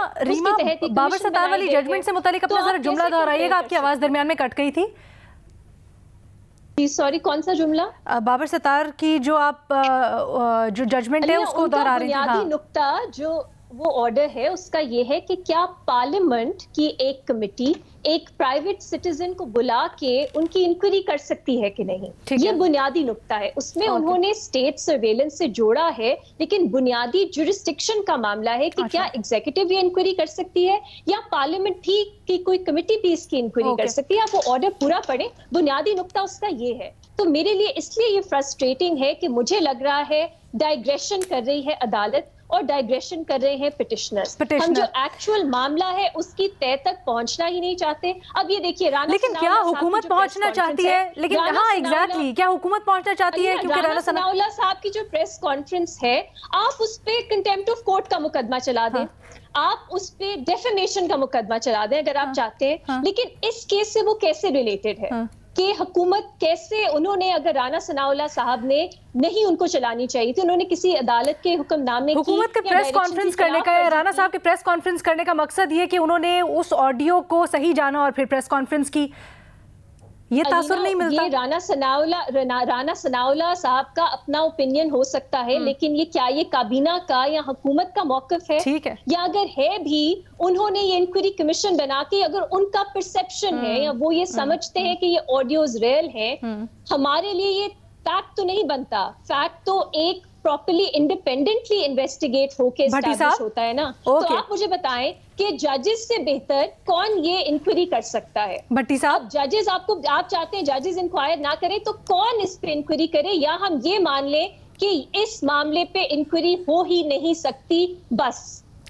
बाबर सत्तार वाली जजमेंट से मुतालिक अपना जरा जुमला दोहराइएगा, आपकी आवाज दरमियान में कट गई थी। सॉरी, कौन सा जुमला? बाबर सत्तार की जो आप जो जजमेंट है उसको दोहरा रही थी। बुनियादी नुक्ता जो वो ऑर्डर है उसका ये है कि क्या पार्लियामेंट की एक कमेटी एक प्राइवेट सिटीजन को बुला के उनकी इंक्वायरी कर सकती है कि नहीं, ये बुनियादी नुक्ता है। उसमें उन्होंने स्टेट सर्वेलेंस से जोड़ा है, लेकिन बुनियादी जुरिस्डिक्शन का मामला है कि क्या एग्जीक्यूटिव ये इंक्वायरी कर सकती है या पार्लियामेंट भी की कोई कमेटी भी इसकी इंक्वायरी कर सकती है। आप वो ऑर्डर पूरा पढ़े, बुनियादी नुक्ता उसका ये है। तो मेरे लिए इसलिए ये फ्रस्ट्रेटिंग है कि मुझे लग रहा है डाइग्रेशन कर रही है अदालत और डाइग्रेशन कर रहे हैं पिटिशनर्स। हम जो एक्चुअल मामला है उसकी तय तक पहुंचना ही नहीं चाहते। अब ये देखिए राना, लेकिन क्या हुकूमत पहुंचना चाहती है? लेकिन हाँ एग्जैक्टली, क्या हुकूमत पहुंचना चाहती है? क्योंकि राना सनाउल्लाह साहब की जो प्रेस कॉन्फ्रेंस है, आप उस पे कंटेम्प्ट ऑफ कोर्ट का मुकदमा चला दें, आप उस पे डेफेमेशन का मुकदमा चला दें अगर आप चाहते हैं। लेकिन इस केस से वो कैसे रिलेटेड है कि हुकूमत कैसे, उन्होंने अगर राना सनाउल्लाह साहब ने नहीं उनको चलानी चाहिए थी, उन्होंने किसी अदालत के हुक्मनामे हुकूमत के प्रेस कॉन्फ्रेंस करने का, राना साहब के प्रेस कॉन्फ्रेंस करने का मकसद ये कि उन्होंने उस ऑडियो को सही जाना और फिर प्रेस कॉन्फ्रेंस की, ये तासुर नहीं मिलता। ये राना सनाउल्लाह साहब का अपना ओपिनियन हो सकता है, लेकिन ये क्या ये काबीना का या हुकूमत का मौकफ है? ठीक है, या अगर है भी, उन्होंने ये इंक्वायरी कमीशन बना के, अगर उनका परसेप्शन है या वो ये समझते हैं कि ये ऑडियोज रियल है, हमारे लिए ये फैक्ट तो नहीं बनता। फैक्ट तो एक प्रॉपर्ली इंडिपेंडेंटली इन्वेस्टिगेट होके एस्टैब्लिश होता है ना। तो आप मुझे बताएं कि जजेस से बेहतर कौन ये इंक्वायरी कर सकता है? भट्टी साहब, जजेस आप चाहते हैं जजेस इंक्वायर ना करें, तो कौन इस पे इंक्वायरी करे? या हम ये मान लें कि इस मामले पे इंक्वायरी हो ही नहीं सकती बस।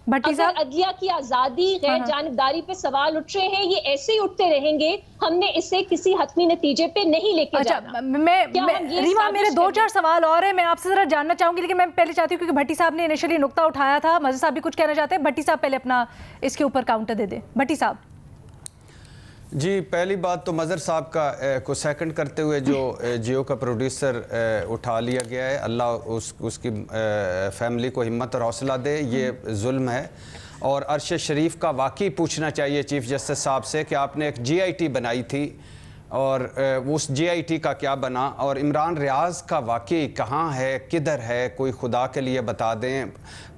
भट्टी साहब, अदलिया की आजादी, गैर जानिबदारी पे सवाल उठ रहे हैं, ये ऐसे ही उठते रहेंगे, हमने इसे किसी हतमी नतीजे पे नहीं लेके जाना। रीमा, मेरे 2-4 सवाल और है, मैं आपसे जरा जानना चाहूंगी, लेकिन मैं पहले चाहती हूँ क्योंकि भट्टी साहब ने इनिशियली नुक्ता उठाया था, मज़र साहब भी कुछ कहना चाहते हैं। भट्टी साहब पहले अपना इसके ऊपर काउंटर दे दें। भट्टी साहब जी, पहली बात तो मज़र साहब का को सेकंड करते हुए जो जियो का प्रोड्यूसर उठा लिया गया है, अल्लाह उसकी फैमिली को हिम्मत और हौसला दे, ये जुल्म है। और अरशद शरीफ का वाकई पूछना चाहिए चीफ जस्टिस साहब से कि आपने एक GIT बनाई थी और उस GIT का क्या बना, और इमरान रियाज का वाकई कहाँ है, किधर है, कोई खुदा के लिए बता दें,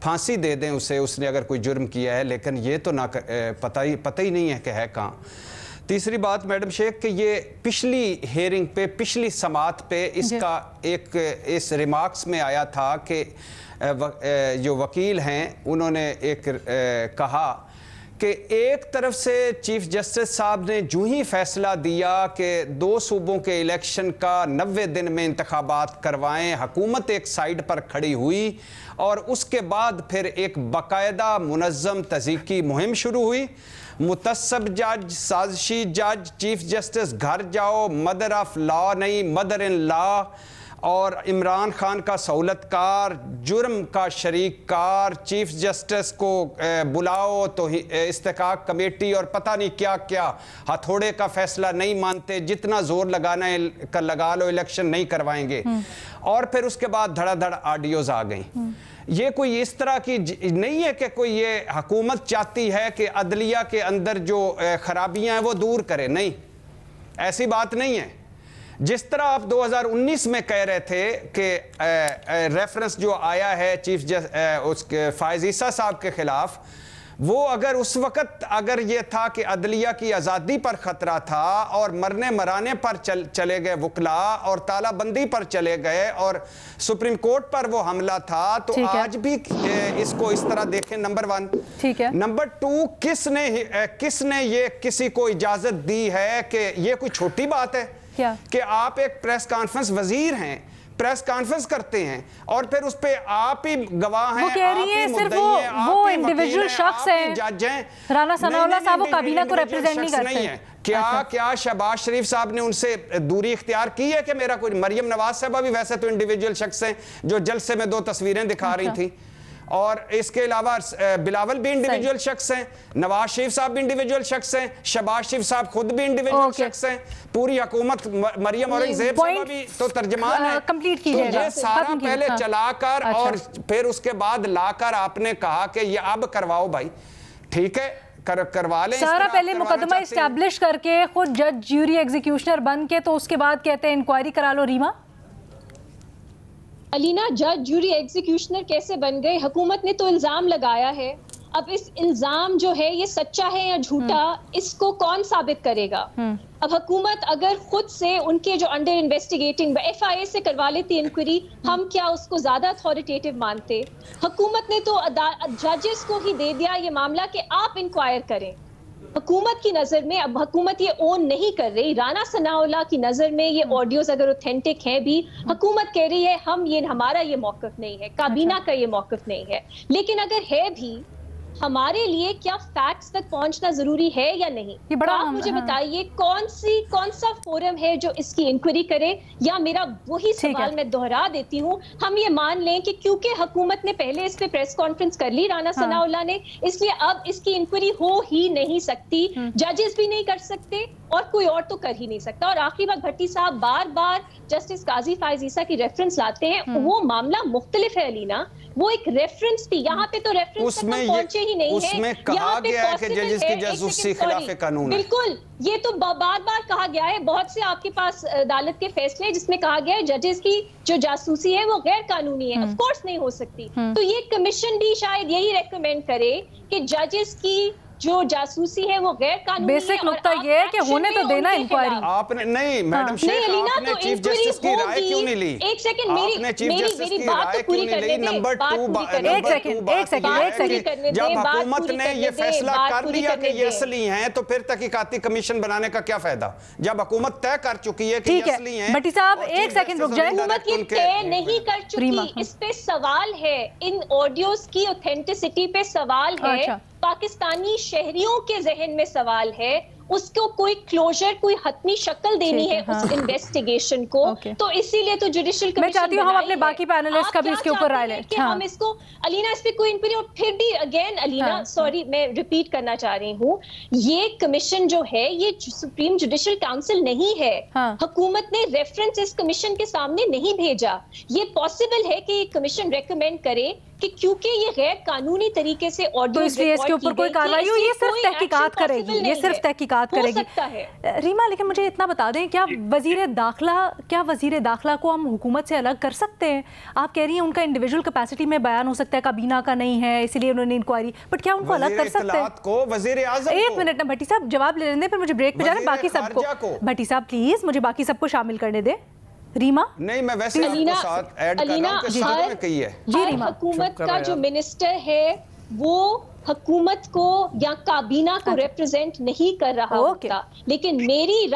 फांसी दे दें उसे, उसने अगर कोई जुर्म किया है, लेकिन ये तो ना पता ही नहीं है कि है कहाँ। तीसरी बात मैडम शेख कि ये पिछली हेयरिंग पे, पिछली समात पे इसका एक इस रिमार्क्स में आया था कि जो वकील हैं उन्होंने एक कहा कि एक तरफ से चीफ जस्टिस साहब ने जो ही फैसला दिया कि 2 सूबों के इलेक्शन का 90 दिन में इंतखाबात करवाएं, हुकूमत एक साइड पर खड़ी हुई और उसके बाद फिर एक बाकायदा मुनज़्ज़म तज़ीकी मुहिम शुरू हुई। मुतस्सब जज, साजिशी जज, चीफ जस्टिस घर जाओ, मदर ऑफ लॉ नहीं मदर इन लॉ, और इमरान खान का सहूलतकार, जुर्म का शरीक कार, चीफ जस्टिस को बुलाओ तो इस्तेकाक कमेटी और पता नहीं क्या क्या, हथौड़े का फैसला नहीं मानते, जितना जोर लगाना है लगा लो, इलेक्शन नहीं करवाएंगे। और फिर उसके बाद धड़ाधड़ ऑडियोज आ गई। ये कोई इस तरह की नहीं है कि कोई ये हुकूमत चाहती है कि अदलिया के अंदर जो खराबियां हैं वो दूर करे, नहीं, ऐसी बात नहीं है। जिस तरह आप 2019 में कह रहे थे कि रेफरेंस जो आया है चीफ उसके फायज ईसा साहब के खिलाफ, वो अगर उस वक्त अगर ये था कि अदलिया की आज़ादी पर ख़तरा था और मरने मराने पर चले गए वकला और तालाबंदी पर चले गए और सुप्रीम कोर्ट पर वो हमला था, तो आज भी इसको इस तरह देखें। नंबर 1। ठीक है। नंबर 2, किसने ये किसी को इजाज़त दी है कि ये कोई छोटी बात है क्या कि आप एक प्रेस कॉन्फ्रेंस, वजीर हैं, प्रेस कॉन्फ्रेंस करते हैं और फिर उस पे आप ही गवाह हैं, वो कह रही है सिर्फ वो इंडिविजुअल शख्स हैं, जज हैं। राना सनाउल्लाह साहब वो काबीना को रिप्रेजेंट नहीं करते हैं। क्या शहबाज शरीफ साहब ने उनसे दूरी इख्तियार की है कि मेरा कोई? मरियम नवाज साहबा भी वैसे तो इंडिविजुअल शख्स हैं जो जलसे में 2 तस्वीरें दिखा रही थी, और इसके अलावा बिलावल भी इंडिविजुअल शख्स हैं, नवाज शरीफ साहब भी इंडिविजुअल शख्स हैं, शहबाज शरीफ साहब खुद भी इंडिविजुअल शख्स हैं, पूरी हुकूमत मरियम औरंगजेब साहब भी तो तर्जमान है। कंप्लीट कीजिएगा। तो ये सारा पहले चलाकर और फिर उसके बाद लाकर आपने कहा कि ये अब करवाओ भाई, ठीक है करवा लें। सारा पहले मुकदमा इस्टेब्लिश करके खुद जज, ज्यूरी, एग्जीक्यूशनर बन के, तो उसके बाद कहते हैं इंक्वायरी करा लो। रीमा, अलीना, जज, जूरी, एग्जीक्यूशनर कैसे बन गए? हुकूमत ने तो इल्जाम लगाया है। अब इस इल्जाम जो है ये सच्चा है या झूठा, इसको कौन साबित करेगा? अब हुकूमत अगर खुद से उनके जो अंडर इन्वेस्टिगेटिंग FIA से करवा लेती इंक्वायरी, हम क्या उसको ज्यादा अथॉरिटेटिव मानते? हुकूमत ने तो जजेस को ही दे दिया ये मामला कि आप इंक्वायर करें। हुकूमत की नजर में अब हुकूमत ये ओन नहीं कर रही, राना सनाउल्लाह की नजर में ये ऑडियोज अगर ऑथेंटिक है भी, हुकूमत कह रही है हमारा ये मौक़िफ़ नहीं है, काबीना का ये मौक़िफ़ नहीं है। लेकिन अगर है भी, हमारे लिए क्या फैक्ट्स तक पहुंचना जरूरी है या नहीं? आप मुझे बताइए कौन सा फोरम है जो इसकी इंक्वायरी करे? या मेरा वही सवाल मैं दोहरा देती हूँ, हम ये मान लें कि क्योंकि हुकूमत ने पहले इस पे प्रेस कॉन्फ्रेंस कर ली, राना सनाउल्लाह ने, इसलिए अब इसकी इंक्वायरी हो ही नहीं सकती, जजेस भी नहीं कर सकते और कोई और तो कर ही नहीं सकता। और आखिरी बात, भट्टी साहब बार बार जस्टिस काजी फायज ईसा की रेफरेंस लाते हैं, वो मामला मुख्तलिफ है अलीना, वो एक रेफरेंस थी, यहाँ पे तो रेफरेंस तक हम पहुंचे ही नहीं है। उसमें कहा गया है कि जजेस की जासूसी खिलाफ कानून है। बिल्कुल, ये तो बार बार कहा गया है, बहुत से आपके पास अदालत के फैसले हैं जिसमें कहा गया है जजेस की जो जासूसी है वो गैर कानूनी है, ऑफ कोर्स नहीं हो सकती। तो ये कमीशन भी शायद यही रेकमेंड करे कि जजेस की जो जासूसी है वो गैर कानूनी है। बेसिक नुकता ये है कि होने तो देना इंक्वायरी। आपने नहीं मैडम शेख, आपने चीफ जस्टिस की राय क्यों नहीं ली? एक सेकंड, मेरी बात तो पूरी करने दे। नंबर 2 एक सेकंड जब हुकूमत ने ये फैसला कर लिया कि ये असली हैं, तो फिर तहकीकाती कमीशन बनाने का क्या फायदा, जब हुकूमत तय कर चुकी है कि ये असली हैं। भट्टी साहब एक सेकंड रुक जाए। हुकूमत ये तय नहीं कर चुकी, इस पे सवाल है, इन ऑडियोज की ऑथेंटिसिटी पे सवाल है, पाकिस्तानी शहरियों के जहन में सवाल है, उसको कोई क्लोजर, कोई हतमी शक्ल देनी है उस इन्वेस्टिगेशन को। तो इसीलिए तो जुडिशियल कमीशन, मैं चाहती हूँ हम अपने बाकी पैनलिस्ट का भी इसके ऊपर राय लें कि हम इसको, अलीना इस पे कोई इंक्वायरी, और फिर भी अगेन अलीना सॉरी मैं रिपीट करना चाह रही हूँ, ये कमीशन जो है ये सुप्रीम जुडिशियल काउंसिल नहीं है। हुकूमत ने रेफरेंस इस कमीशन के सामने नहीं भेजा। ये पॉसिबल है कि ये कमीशन रेकमेंड करे कि क्योंकि ये गैर कानूनी तरीके से ऑडियो, तो इसलिए इसके ऊपर कोई कार्रवाई हो, ये सिर्फ तहकीकात करेगी, ये सिर्फ तहकीकात करेगी। रीमा, लेकिन मुझे इतना बता दें, क्या वजीर दाखिला को हम हुकूमत से अलग कर सकते हैं? आप कह रही हैं उनका इंडिविजुअल कैपेसिटी में बयान हो सकता है, काबीना का नहीं है इसलिए उन्होंने इंक्वायरी, बट क्या उनको अलग कर सकते हैं? एक मिनट ना भट्टी साहब, जवाब ले लेने, फिर मुझे ब्रेक पे जाना है, बाकी सबको भट्टी साहब प्लीज मुझे बाकी सबको शामिल करने दे। रीमा नहीं, मैं वैसे आपको साथ ऐड कर रहा हूं कि साथ में कही है जी। रीमा, हुकूमत का जो मिनिस्टर है वो हुकूमत को या काबीना को रिप्रेजेंट नहीं कर रहा होता, लेकिन मेरी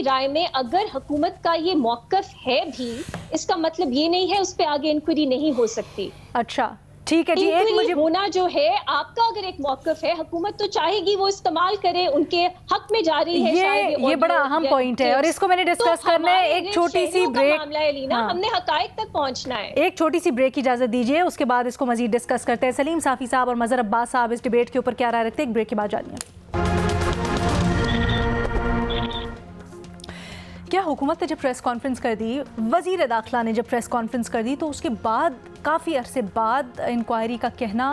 राय में अगर हुकूमत का ये मौक़िफ़ है भी, इसका मतलब ये नहीं है उस पर आगे इंक्वायरी नहीं हो सकती। अच्छा ठीक है जी, एक मुझे होना जो है आपका, अगर एक मौक़िफ़ है, हुकूमत तो चाहेगी वो इस्तेमाल करे, उनके हक में जारी है। ये बड़ा अहम पॉइंट है और इसको मैंने डिस्कस करना है। एक छोटी सी ब्रेक मामला है लीना, हमने हकायक तक पहुंचना है। एक छोटी सी ब्रेक की इजाजत दीजिए, उसके बाद इसको मजीद डिस्कस करते हैं। सलीम साफी साहब और मजहर अब्बास साहब इस डिबेट के ऊपर क्या राय रखते हैं, एक ब्रेक के बाद जानिए। क्या हुकूमत ने जब प्रेस कॉन्फ्रेंस कर दी, वज़ीर दाखिला ने जब प्रेस कॉन्फ्रेंस कर दी, तो उसके बाद काफ़ी अरसे बाद इंक्वायरी का कहना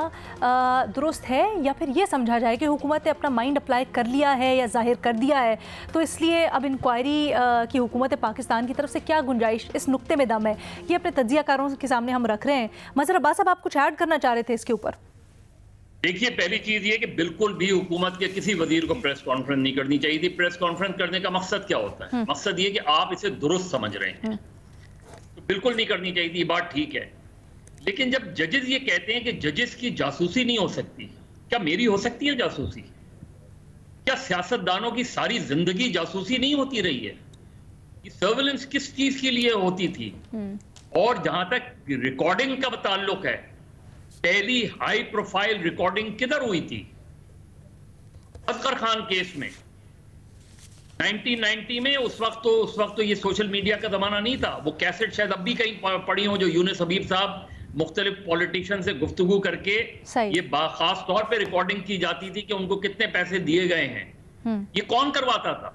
दुरुस्त है, या फिर ये समझा जाए कि हुकूमत ने अपना माइंड अप्लाई कर लिया है या जाहिर कर दिया है, तो इसलिए अब इंक्वायरी की हुकूमत पाकिस्तान की तरफ से क्या गुंजाइश इस नुक्ते में दम है, ये अपने तज्जियाकारों के सामने हम रख रहे हैं। मजहर अब्बास साहब, आप कुछ ऐड करना चाह रहे थे इसके ऊपर? देखिए, पहली चीज ये कि बिल्कुल भी हुकूमत के किसी वजीर को प्रेस कॉन्फ्रेंस नहीं करनी चाहिए थी। प्रेस कॉन्फ्रेंस करने का मकसद क्या होता है? मकसद ये कि आप इसे दुरुस्त समझ रहे हैं, तो बिल्कुल नहीं करनी चाहिए थी, बात ठीक है। लेकिन जब जजेस ये कहते हैं कि जजेस की जासूसी नहीं हो सकती, क्या मेरी हो सकती है जासूसी? क्या सियासतदानों की सारी जिंदगी जासूसी नहीं होती रही है? ये सर्वेलेंस किस चीज के लिए होती थी? और जहां तक रिकॉर्डिंग का ताल्लुक है, पहली हाई प्रोफाइल रिकॉर्डिंग किधर हुई थी? असगर खान केस में 1990 में। उस वक्त तो ये सोशल मीडिया का जमाना नहीं था। वो कैसेट शायद अब भी कहीं पड़ी हो, जो यूनुस हबीब साहब मुख्तलिफ पॉलिटिशियन से गुफ्तगू करके ये खास तौर पे रिकॉर्डिंग की जाती थी कि उनको कितने पैसे दिए गए हैं। ये कौन करवाता था?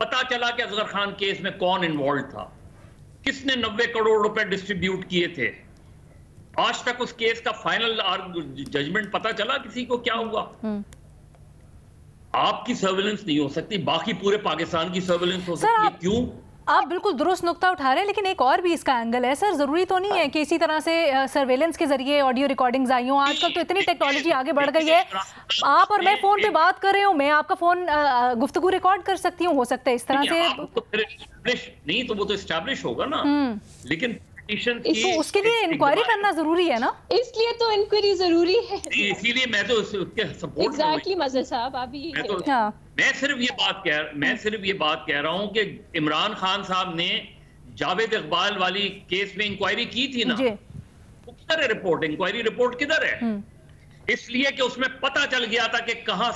पता चला कि असगर खान केस में कौन इन्वॉल्व था, किसने 90 करोड़ रुपए डिस्ट्रीब्यूट किए थे। आज तक उस केस का फाइनल जजमेंट पता चला किसी को क्या हुआ? आपकी सर्वेलेंस नहीं हो सकती, बाकी पूरे पाकिस्तान की सर्वेलेंस हो सकती है। क्यों? आप बिल्कुल दुरुस्त नुक्ता उठा रहे हैं, लेकिन एक और भी इसका एंगल है सर। जरूरी तो नहीं है कि इसी तरह से सर्वेलेंस के जरिए ऑडियो रिकॉर्डिंग्स आई हों। आजकल तो इतनी टेक्नोलॉजी आगे बढ़ गई है, आप और मैं फोन पे बात कर रहे हो, मैं आपका फोन गुफ्तगू रिकॉर्ड कर सकती हूँ, हो सकता है इस तरह से। नहीं तो वो तो एस्टैब्लिश होगा ना। लेकिन तो उसके लिए इंक्वायरी करना जरूरी है ना, इसलिए तो इंक्वायरी जरूरी है, इसीलिए मैं तो उसके सपोर्ट एग्जैक्टली मजहर साहब आप भी मैं सिर्फ ये बात कह रहा हूं कि इमरान खान साहब ने जावेद इकबाल वाली केस में इंक्वायरी की थी ना, वो किधर है रिपोर्ट, इंक्वायरी रिपोर्ट किधर है? इसलिए कि उसमें पता चल गया था कि कहां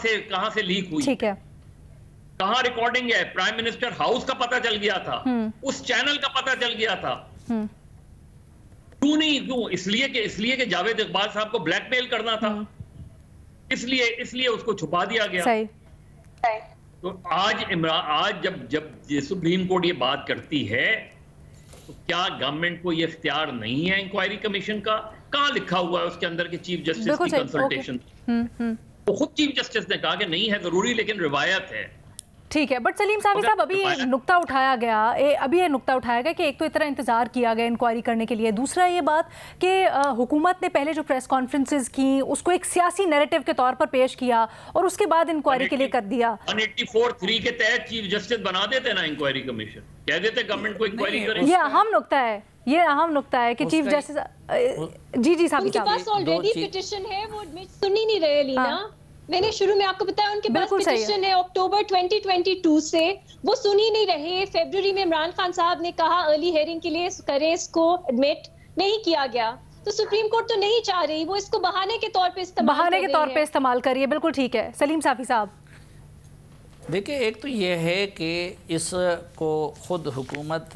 से लीक हुई, ठीक है, कहां रिकॉर्डिंग है, प्राइम मिनिस्टर हाउस का पता चल गया था, उस चैनल का पता चल गया था। क्यों? इसलिए कि जावेद इकबाल साहब को ब्लैकमेल करना था, इसलिए उसको छुपा दिया गया। सही। तो आज जब सुप्रीम कोर्ट ये बात करती है तो क्या गवर्नमेंट को ये इख्तियार नहीं है इंक्वायरी कमीशन का? कहां लिखा हुआ है उसके अंदर के चीफ जस्टिस की कंसल्टेशन? तो खुद चीफ जस्टिस ने कहा कि नहीं है जरूरी, लेकिन रिवायत है। ठीक है, बट सलीम साहब अभी ये नुक्ता उठाया गया कि एक तो इतना इंतजार किया गया इंक्वायरी करने के लिए, दूसरा ये बात कि हुकूमत ने पहले जो प्रेस कॉन्फ्रेंसेस की उसको एक सियासी नैरेटिव के तौर पर पेश किया और उसके बाद इंक्वायरी के लिए कर दिया। 184(3) के तहत चीफ जस्टिस बना देते ना इंक्वायरी कमीशन, कह देते गवर्नमेंट को इंक्वायरी करें। ये अहम नुक्ता है कि चीफ जस्टिस जी साहब उनके पास ऑलरेडी पिटीशन है, वो सुन ही नहीं रहे लीना। मैंने शुरू में आपको बताया उनके पास पिटीशन है अक्टूबर 2022 से, वो सुन ही नहीं रहे। फरवरी में इमरान खान साहब ने कहा अर्ली हियरिंग के लिए करें, इसको एडमिट नहीं किया गया, तो सुप्रीम कोर्ट तो नहीं चाह रही, वो इसको बहाने के तौर पे इस्तेमाल कर रही है। बिल्कुल ठीक है सलीम साफी साहब। देखिए, एक तो ये है कि इसको खुद हुकूमत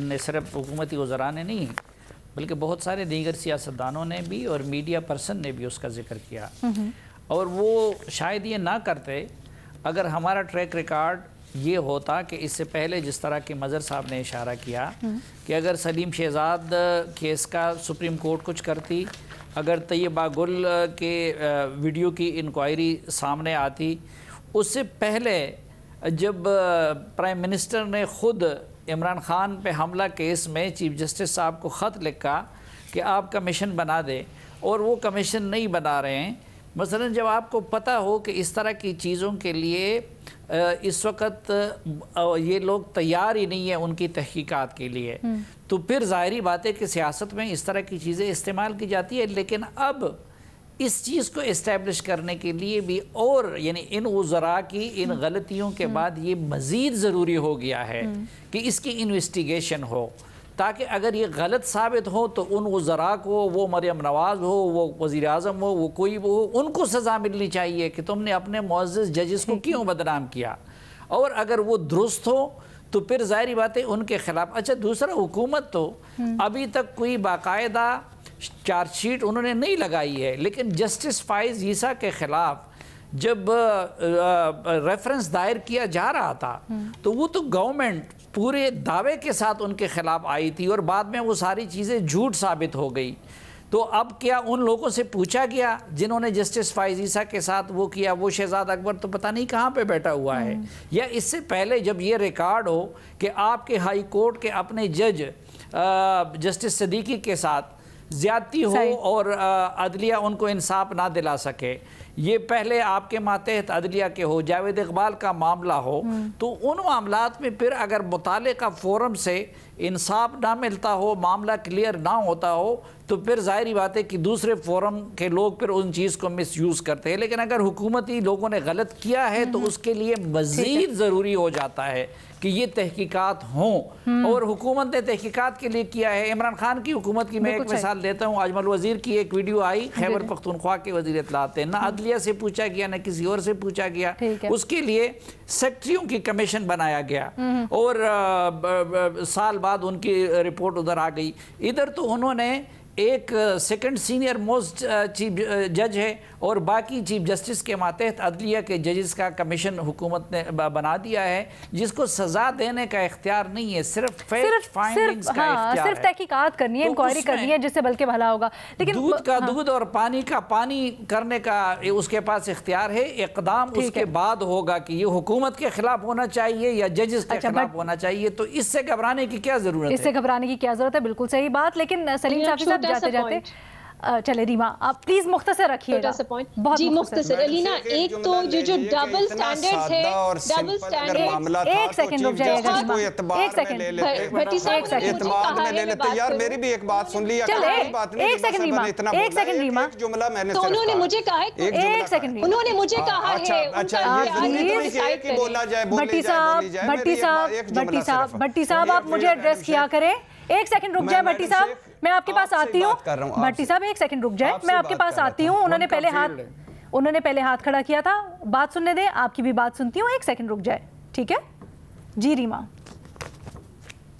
ने, सिर्फ हुकूमती वज़रा ने नहीं बल्कि बहुत सारे दीगर सियासतदानों ने भी और मीडिया पर्सन ने भी उसका जिक्र किया, और वो शायद ये ना करते अगर हमारा ट्रैक रिकॉर्ड ये होता कि इससे पहले जिस तरह के मज़हर साहब ने इशारा किया कि अगर सलीम शहजाद केस का सुप्रीम कोर्ट कुछ करती, अगर तैयबा गुल के वीडियो की इंक्वायरी सामने आती, उससे पहले जब प्राइम मिनिस्टर ने ख़ुद इमरान ख़ान पे हमला केस में चीफ जस्टिस साहब को ख़त लिखा कि आप कमीशन बना दें, और वो कमीशन नहीं बना रहे हैं। मसलन जब आपको पता हो कि इस तरह की चीज़ों के लिए इस वक्त ये लोग तैयार ही नहीं है उनकी तहकीकात के लिए, तो फिर ज़ाहिरी बात है कि सियासत में इस तरह की चीज़ें इस्तेमाल की जाती है। लेकिन अब इस चीज़ को इस्टेब्लिश करने के लिए भी, और यानी इन वज़रा की इन गलतियों के बाद ये मज़ीद ज़रूरी हो गया है कि इसकी इन्वेस्टिगेशन हो, ताकि अगर ये गलत साबित हो तो उन वज़रा को, वो मरियम नवाज़ हो, वो वज़ीर आज़म हो, वो कोई हो, उनको सज़ा मिलनी चाहिए कि तुमने अपने मुअज़्ज़ज़ जजेस को क्यों बदनाम किया। और अगर वो दुरुस्त हो तो फिर ज़ाहिरी बात है उनके ख़िलाफ़। अच्छा, दूसरा, हुकूमत तो अभी तक कोई बाकायदा चार्जशीट उन्होंने नहीं लगाई है, लेकिन जस्टिस फाइज़ ईसा के ख़िलाफ़ जब रेफरेंस दायर किया जा रहा था तो वो तो गवर्नमेंट पूरे दावे के साथ उनके ख़िलाफ़ आई थी, और बाद में वो सारी चीज़ें झूठ साबित हो गई। तो अब क्या उन लोगों से पूछा गया जिन्होंने जस्टिस फाइज़ ईसा के साथ वो किया? वो शहजाद अकबर तो पता नहीं कहाँ पे बैठा हुआ है। या इससे पहले जब ये रिकॉर्ड हो कि आपके हाई कोर्ट के अपने जज जस्टिस सदीकी के साथ ज़्यादती हो और अदलिया उनको इंसाफ ना दिला सके, ये पहले आपके मातहत अदलिया के हो, जावेद इकबाल का मामला हो, तो उन मामलात में फिर अगर मुतालिका फोरम से इंसाफ ना मिलता हो, मामला क्लियर ना होता हो, तो फिर ज़ाहिरी बात है कि दूसरे फोरम के लोग फिर उन चीज़ को मिसयूज़ करते हैं। लेकिन अगर हुकूमती लोगों ने गलत किया है तो उसके लिए मज़ीद ज़रूरी हो जाता है कि ये तहकीकात हों, और हुकूमत ने तहकीकात के लिए किया है। इमरान खान की हुकूमत की मैं एक मिसाल देता हूँ। अजमल वज़ीर की एक वीडियो आई, खैबर पख्तूनख्वा के वज़ीर इत्तलात थे, ना अदलिया से पूछा गया ना किसी और से पूछा गया, उसके लिए सेक्रेटरियों की कमीशन बनाया गया, और साल बाद उनकी रिपोर्ट उधर आ गई। इधर तो उन्होंने एक सेकंड सीनियर मोस्ट चीफ जज है और बाकी चीफ जस्टिस के मातहत अदलिया के जजेस का कमीशन हुकूमत ने बना दिया है, जिसको सजा देने का इख्तियार नहीं है, सिर्फ फाइंडिंग्स का इख्तियार सिर्फ तहकीकात करनी है, इंक्वायरी करनी है, जिससे बल्कि भला होगा। लेकिन दूध का दूध और पानी का पानी करने का उसके पास इख्तियार है। इक़दाम उसके बाद होगा कि ये हुकूमत के खिलाफ होना चाहिए या जजेस के खिलाफ होना चाहिए। तो इससे घबराने की क्या जरूरत है? इससे घबराने की क्या जरूरत है? बिल्कुल सही बात। लेकिन सलीम साहब जाते जाते चले रीमा, आप प्लीज मुख्तसर रखिएगा। जी मुख्तसर। अलीना, एक तो जो डबल स्टैंडर्ड्स है, डबल स्टैंडर्ड। एक सेकंड रुक जाइएगा रीमा, एक सेकंड भट्टी साहब ने मुझे कहा है मैं बात यार मेरी भी एक बात सुन लिया। एक सेकंड रीमा, एक सेकंड रीमा, जुमला मैंने तो उन्होंने मुझे कहा है, एक सेकंड उन्होंने मुझे कहा है। अच्छा, बोला जाए, भट्टी साहब आप मुझे एड्रेस किया करें। एक सेकंड रुक जाए भट्टी साहब, मैं आपके पास आती हूँ। भट्टी साहब एक सेकंड रुक जाए, मैं आपके पास आती हूँ। उन्होंने पहले हाथ खड़ा किया था, बात सुनने दें, आपकी भी बात सुनती हूँ। एक सेकंड रुक जाए, ठीक है जी रीमा,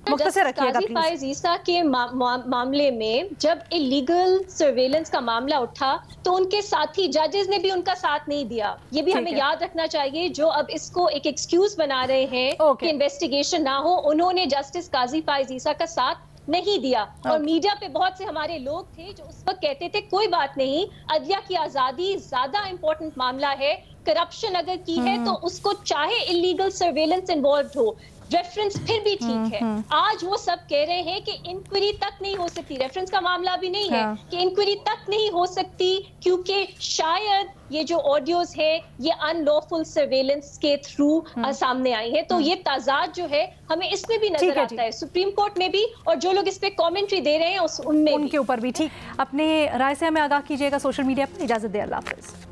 मुख्तसर रखिएगा प्लीज। काजी फायज़ ईसा के मामले में जब इलीगल सर्वेलेंस का मामला उठा तो उनके साथी जजेस ने भी उनका साथ नहीं दिया। ये भी हमें याद रखना चाहिए। जो अब इसको एक एक्सक्यूज बना रहे हैं कि इन्वेस्टिगेशन ना हो, उन्होंने जस्टिस काजी फायज़ ईसा का साथ नहीं दिया। और मीडिया पे बहुत से हमारे लोग थे जो उस वक्त कहते थे कोई बात नहीं, अदलिया की आजादी ज्यादा इंपॉर्टेंट मामला है, करप्शन अगर की है तो उसको चाहे इलीगल सर्वेलेंस इन्वॉल्व हो, रेफरेंस फिर भी ठीक है। आज वो सब कह रहे हैं कि इंक्वायरी तक नहीं हो सकती। रेफरेंस का मामला भी नहीं है कि इंक्वायरी तक नहीं हो सकती क्योंकि शायद ये जो ऑडियोज है ये अनलॉफुल सर्वेलेंस के थ्रू सामने आई है। तो ये ताजाद जो है हमें इसमें भी नजर आता है, सुप्रीम कोर्ट में भी, और जो लोग इस पे कमेंट्री दे रहे हैं उनके ऊपर भी। ठीक, अपने राय से हमें आगाह कीजिएगा सोशल मीडिया पर। इजाजत दे, अल्लाह हाफिज।